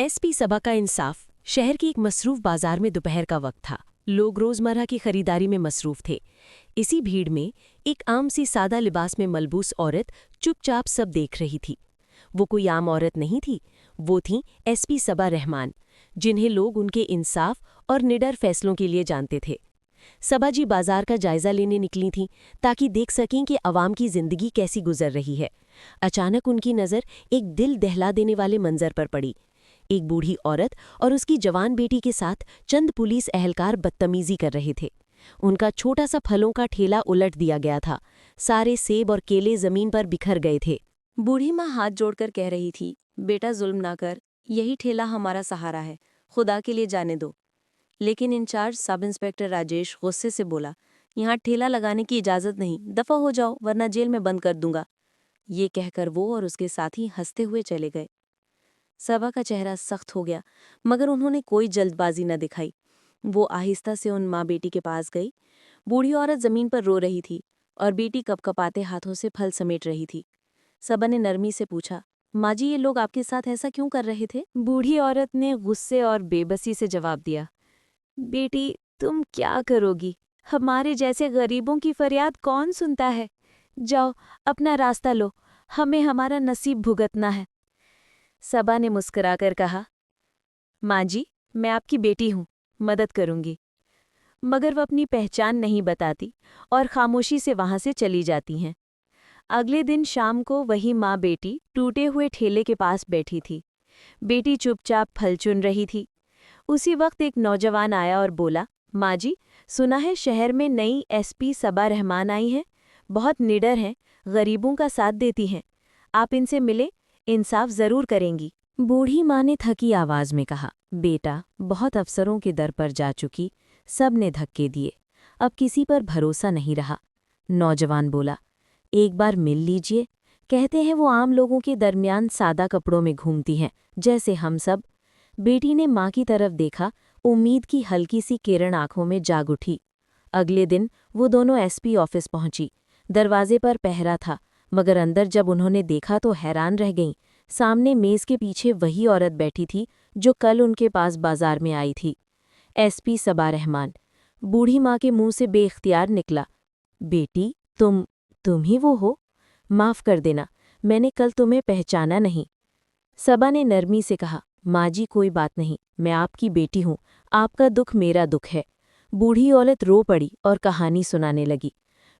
SP सबा का इंसाफ। शहर के एक मसरूफ बाजार में दोपहर का वक्त था। लोग रोजमर्रा की खरीदारी में मसरूफ थे। इसी भीड़ में एक आम सी सादा लिबास में मलबूस औरत चुपचाप सब देख रही थी। वो कोई आम औरत नहीं थी, वो थीं एसपी सबा रहमान, जिन्हें लोग उनके इंसाफ और निडर फैसलों के लिए जानते थे। सबा जी बाजार का जायजा लेने निकली थीं ताकि देख सकें कि अवाम की जिंदगी कैसी गुजर रही है। अचानक उनकी नज़र एक दिल दहला देने वाले मंजर पर पड़ी। एक बूढ़ी औरत और उसकी जवान बेटी के साथ चंद पुलिस एहलकार बदतमीजी कर रहे थे। उनका छोटा सा फलों का ठेला उलट दिया गया था। सारे सेब और केले जमीन पर बिखर गए थे। बूढ़ी माँ हाथ जोड़कर कह रही थी, बेटा जुल्म ना कर, यही ठेला हमारा सहारा है, खुदा के लिए जाने दो। लेकिन इंचार्ज सब इंस्पेक्टर राजेश गुस्से से बोला, यहाँ ठेला लगाने की इजाजत नहीं, दफा हो जाओ वरना जेल में बंद कर दूंगा। ये कहकर वो और उसके साथी हंसते हुए चले गए। सबा का चेहरा सख्त हो गया, मगर उन्होंने कोई जल्दबाजी न दिखाई। वो आहिस्ता से उन माँ बेटी के पास गई। बूढ़ी औरत जमीन पर रो रही थी और बेटी कपकपाते हाथों से फल समेट रही थी। सबा ने नरमी से पूछा, माँ जी, ये लोग आपके साथ ऐसा क्यों कर रहे थे? बूढ़ी औरत ने गुस्से और बेबसी से जवाब दिया, बेटी, तुम क्या करोगी? हमारे जैसे गरीबों की फरियाद कौन सुनता है? जाओ, अपना रास्ता लो, हमें हमारा नसीब भुगतना है। सबा ने मुस्कुराकर कहा, माँ जी, मैं आपकी बेटी हूँ, मदद करूंगी। मगर वह अपनी पहचान नहीं बताती और खामोशी से वहां से चली जाती हैं। अगले दिन शाम को वही माँ बेटी टूटे हुए ठेले के पास बैठी थी। बेटी चुपचाप फल चुन रही थी। उसी वक्त एक नौजवान आया और बोला, माँ जी, सुना है शहर में नई एसपी सबा रहमान आई हैं। बहुत निडर हैं, गरीबों का साथ देती हैं। आप इनसे मिले, इंसाफ जरूर करेंगी। बूढ़ी माँ ने थकी आवाज में कहा, बेटा, बहुत अफसरों के दर पर जा चुकी, सब ने धक्के दिए, अब किसी पर भरोसा नहीं रहा। नौजवान बोला, एक बार मिल लीजिए। कहते हैं वो आम लोगों के दरमियान सादा कपड़ों में घूमती हैं, जैसे हम सब। बेटी ने माँ की तरफ देखा, उम्मीद की हल्की सी किरण आंखों में जाग उठी। अगले दिन वो दोनों एसपी ऑफिस पहुंची। दरवाजे पर पहरा था, मगर अंदर जब उन्होंने देखा तो हैरान रह गईं। सामने मेज के पीछे वही औरत बैठी थी जो कल उनके पास बाजार में आई थी, एसपी सबा रहमान। बूढ़ी माँ के मुंह से बेख्तियार निकला, बेटी, तुम ही वो हो? माफ कर देना, मैंने कल तुम्हें पहचाना नहीं। सबा ने नरमी से कहा, माँ जी, कोई बात नहीं, मैं आपकी बेटी हूँ, आपका दुख मेरा दुख है। बूढ़ी औरत रो पड़ी और कहानी सुनाने लगी।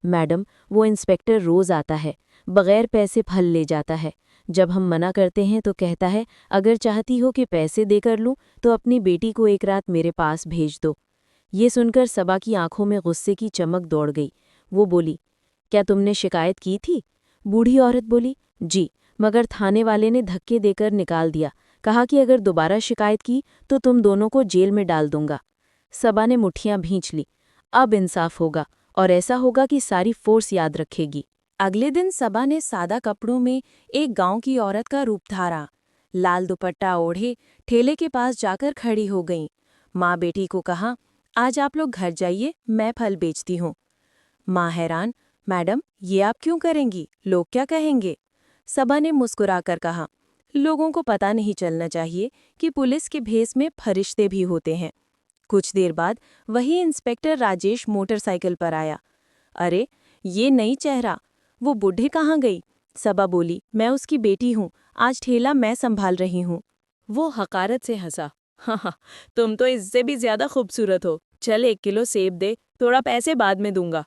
मैडम, वो इंस्पेक्टर रोज आता है, बगैर पैसे फल ले जाता है। जब हम मना करते हैं तो कहता है, अगर चाहती हो कि पैसे देकर लूं तो अपनी बेटी को एक रात मेरे पास भेज दो। ये सुनकर सबा की आंखों में गुस्से की चमक दौड़ गई। वो बोली, क्या तुमने शिकायत की थी? बूढ़ी औरत बोली, जी, मगर थाने वाले ने धक्के देकर निकाल दिया, कहा कि अगर दोबारा शिकायत की तो तुम दोनों को जेल में डाल दूंगा। सबा ने मुट्ठियां भींच ली, अब इंसाफ होगा, और ऐसा होगा कि सारी फोर्स याद रखेगी। अगले दिन सबा ने सादा कपड़ों में एक गांव की औरत का रूप धारा। लाल दुपट्टा ओढ़े ठेले के पास जाकर खड़ी हो गईं। माँ बेटी को कहा, आज आप लोग घर जाइए, मैं फल बेचती हूँ। माँ हैरान, मैडम, ये आप क्यों करेंगी? लोग क्या कहेंगे? सबा ने मुस्कुराकर कहा, लोगों को पता नहीं चलना चाहिए कि पुलिस के भेस में फरिश्ते भी होते हैं। कुछ देर बाद वही इंस्पेक्टर राजेश मोटरसाइकिल पर आया। अरे, ये नई चेहरा, वो बूढ़ी कहाँ गई? सबा बोली, मैं उसकी बेटी हूँ, आज ठेला मैं संभाल रही हूँ। वो हकारत से हंसा, हाँ, तुम तो इससे भी ज्यादा खूबसूरत हो। चल, 1 किलो सेब दे, थोड़ा पैसे बाद में दूंगा।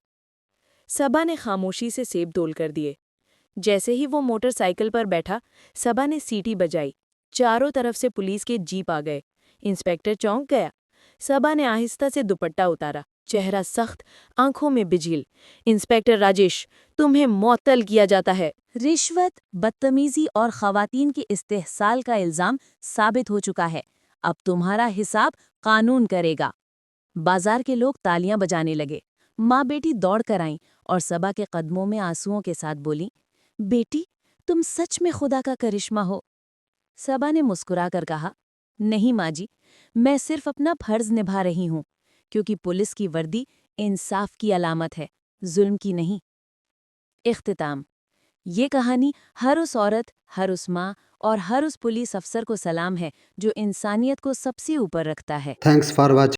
सबा ने खामोशी से सेब तोल कर दिए। जैसे ही वो मोटरसाइकिल पर बैठा, सबा ने सीटी बजाई। चारों तरफ से पुलिस के जीप आ गए। इंस्पेक्टर चौंक गया। सबा ने आहिस्ता से दुपट्टा उतारा, चेहरा सख्त, आंखों में बिजली। इंस्पेक्टर राजेश, तुम्हें मौतल किया जाता है। रिश्वत, बदतमीजी और खवातीन के इस्तेहसाल का इल्जाम साबित हो चुका है। अब तुम्हारा हिसाब कानून करेगा। बाजार के लोग तालियां बजाने लगे। माँ बेटी दौड़ कर आईं और सबा के कदमों में आंसुओं के साथ बोली, बेटी, तुम सच में खुदा का करिश्मा हो। सबा ने मुस्कुराकर कहा, नहीं माँ जी, मैं सिर्फ अपना फर्ज निभा रही हूँ, क्योंकि पुलिस की वर्दी इंसाफ की अलामत है, जुल्म की नहीं। इख्तिताम। ये कहानी हर उस औरत, हर उस माँ और हर उस पुलिस अफसर को सलाम है जो इंसानियत को सबसे ऊपर रखता है। Thanks for watching.